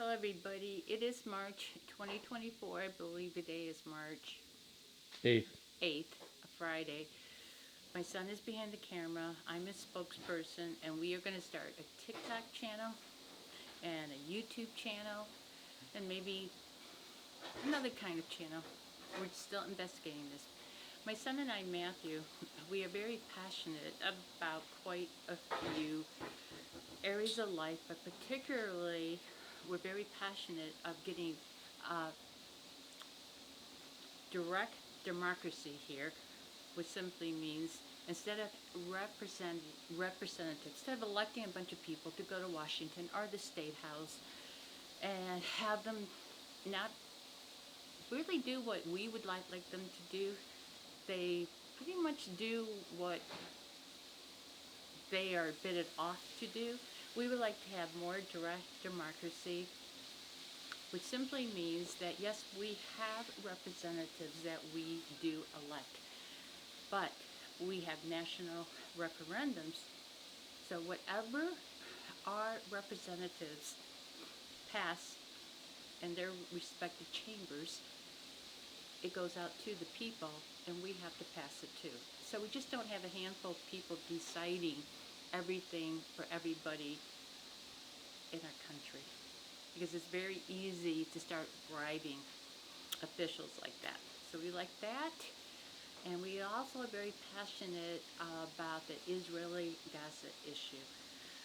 Hello everybody, it is March 2024. I believe the day is March Eighth. 8th, a Friday. My son is behind the camera, I'm his spokesperson, and we are going to start a TikTok channel and a YouTube channel and maybe another kind of channel. We're still investigating this. My son and I, Matthew, we are very passionate about quite a few areas of life, but particularly we're very passionate of getting direct democracy here, which simply means instead of representatives, instead of electing a bunch of people to go to Washington or the State House and have them not really do what we would like them to do, they pretty much do what they are bidded off to do. We would like to have more direct democracy, which simply means that yes, we have representatives that we do elect, but we have national referendums. So whatever our representatives pass in their respective chambers, it goes out to the people and we have to pass it too. So we just don't have a handful of people deciding everything for everybody in our country, because it's very easy to start bribing officials like that. So we like that. And we also are very passionate about the Israeli-Gaza issue.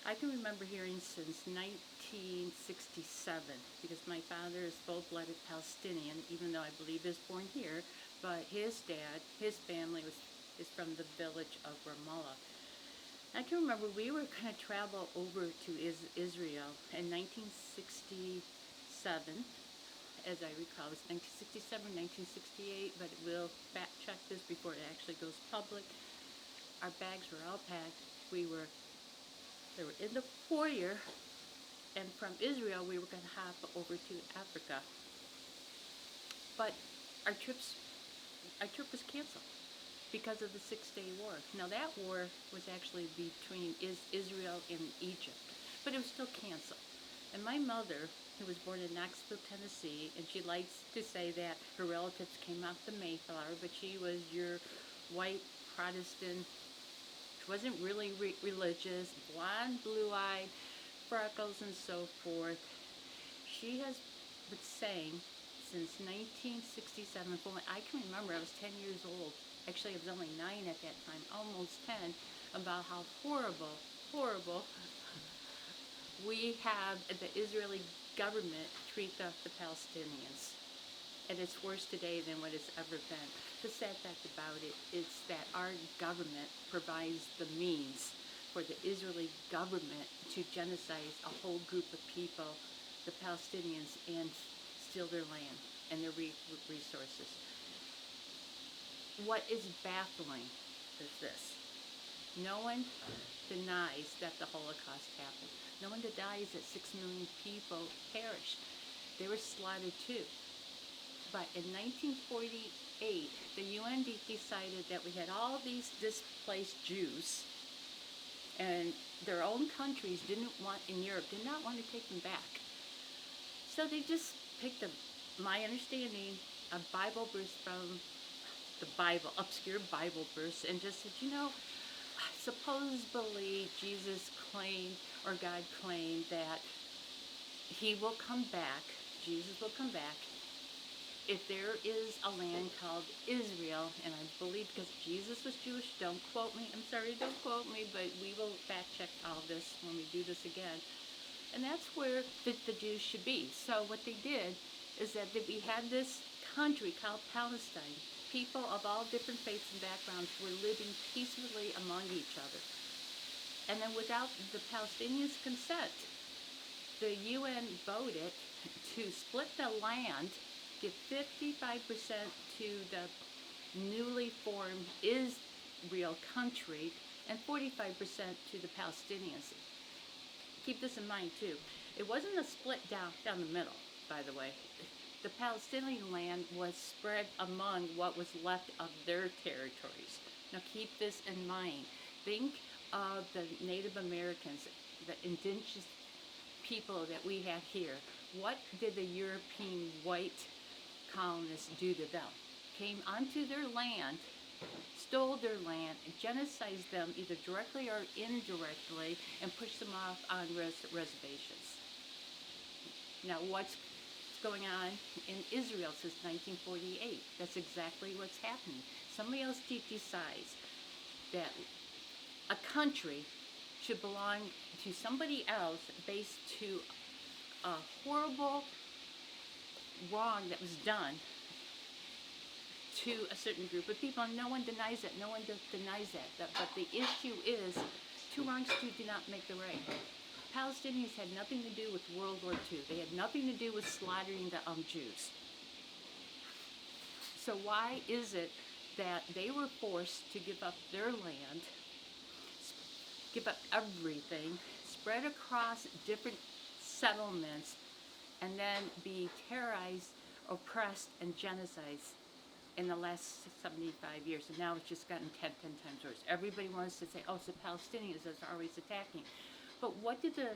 I can remember hearing since 1967, because my father is full-blooded Palestinian, even though I believe he was born here, but his dad, his family is from the village of Ramallah. I can remember we were going to travel over to Israel in 1967, as I recall. It was 1967, 1968, but we'll fact check this before it actually goes public. Our bags were all packed. They were in the foyer, and from Israel we were going to hop over to Africa. But our trip was canceled because of the Six-Day War. Now that war was actually between Israel and Egypt, but it was still canceled. And my mother, who was born in Knoxville, Tennessee, and she likes to say that her relatives came off the Mayflower, but she was your white Protestant. She wasn't really religious, blonde, blue-eyed, freckles, and so forth. She has been saying since 1967, from what I can remember, I was 10 years old. Actually, I was only 9 at that time, almost 10, about how horrible, horrible we have the Israeli government treat the Palestinians. And it's worse today than what it's ever been. The sad fact about it is that our government provides the means for the Israeli government to genocide a whole group of people, the Palestinians, and steal their land and their resources. What is baffling is this. No one denies that the Holocaust happened. No one denies that 6 million people perished. They were slaughtered too. But in 1948, the UN decided that we had all these displaced Jews, and their own countries in Europe did not want to take them back. So they just picked my understanding, a Bible verse from the Bible, obscure Bible verse, and just said, supposedly Jesus claimed, or God claimed, that he will come back, Jesus will come back, if there is a land called Israel. And I believe, because Jesus was Jewish, don't quote me, I'm sorry, don't quote me, but we will fact check all this when we do this again. And that's where the Jews should be. So what they did is that we had this country called Palestine. People of all different faiths and backgrounds were living peacefully among each other. And then without the Palestinians' consent, the UN voted to split the land, give 55% to the newly formed Israel country, and 45% to the Palestinians. Keep this in mind too. It wasn't a split down the middle, by the way. The Palestinian land was spread among what was left of their territories. Now keep this in mind. Think of the Native Americans, the indigenous people that we have here, what did the European white colonists do to them? Came onto their land, stole their land, genocided them either directly or indirectly, and pushed them off on reservations. Now, what's going on in Israel since 1948? That's exactly what's happening. Somebody else decides that a country should belong to somebody else based to a horrible wrong that was done to a certain group of people, and no one denies it. No one denies that. But the issue is, two wrongs do not make the right. Palestinians had nothing to do with World War II. They had nothing to do with slaughtering the Jews. So why is it that they were forced to give up their land, give up everything, spread across different settlements, and then be terrorized, oppressed, and genocided in the last 75 years? And now it's just gotten 10 times worse. Everybody wants to say, oh, it's the Palestinians that's always attacking. But what did the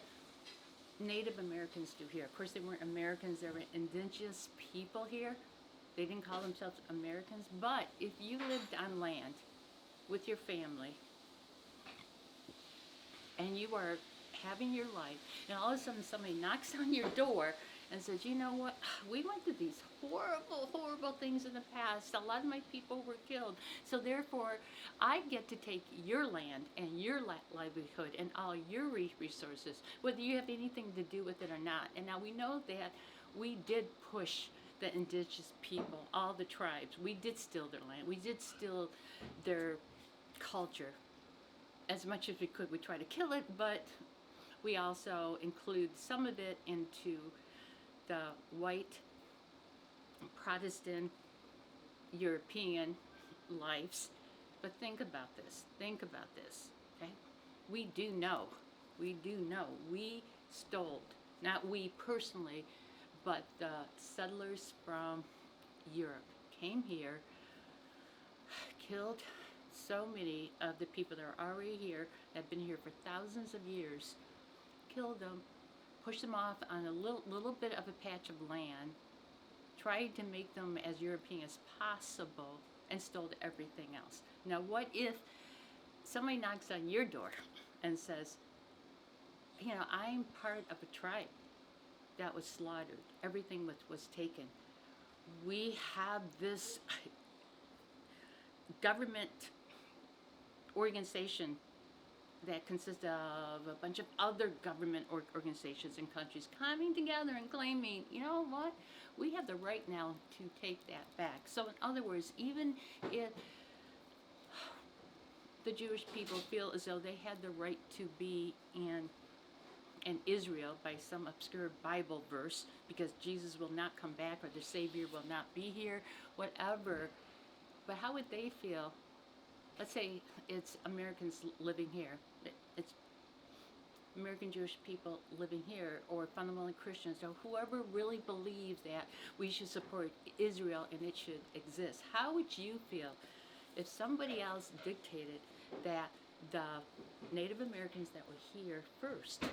Native Americans do here? Of course, they weren't Americans. They were indigenous people here. They didn't call themselves Americans. But if you lived on land with your family and you are having your life, and all of a sudden somebody knocks on your door and says, you know what, we went through these horrible, horrible things in the past. A lot of my people were killed. So therefore, I get to take your land and your livelihood and all your resources, whether you have anything to do with it or not. And now we know that we did push the indigenous people, all the tribes. We did steal their land. We did steal their culture. As much as we could, we try to kill it, but we also include some of it into the white, Protestant, European lives. But think about this, okay? We do know, we stole, not we personally, but the settlers from Europe came here, killed so many of the people that are already here, that have been here for thousands of years, killed them, pushed them off on a little bit of a patch of land, tried to make them as European as possible, and stole everything else. Now, what if somebody knocks on your door and says, you know, I'm part of a tribe that was slaughtered, everything was taken. We have this government organization that consists of a bunch of other government organizations and countries coming together and claiming, you know what, we have the right now to take that back. So in other words, even if the Jewish people feel as though they had the right to be in Israel by some obscure Bible verse, because Jesus will not come back or the Savior will not be here, whatever, but how would they feel? Let's say it's Americans living here. It's American Jewish people living here, or fundamental Christians, or whoever really believes that we should support Israel and it should exist. How would you feel if somebody else dictated that the Native Americans that were here first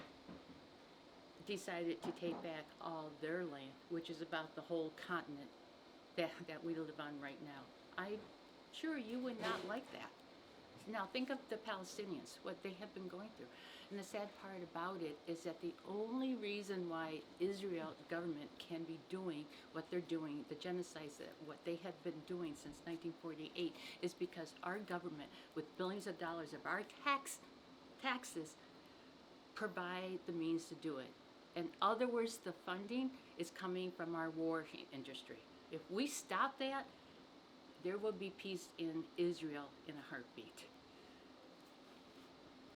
decided to take back all their land, which is about the whole continent that we live on right now? I'm sure you would not like that. Now think of the Palestinians, what they have been going through. And the sad part about it is that the only reason why Israel government can be doing what they're doing, the genocides, what they have been doing since 1948, is because our government, with billions of dollars of our taxes, provide the means to do it. In other words, the funding is coming from our war industry. If we stop that, there will be peace in Israel in a heartbeat.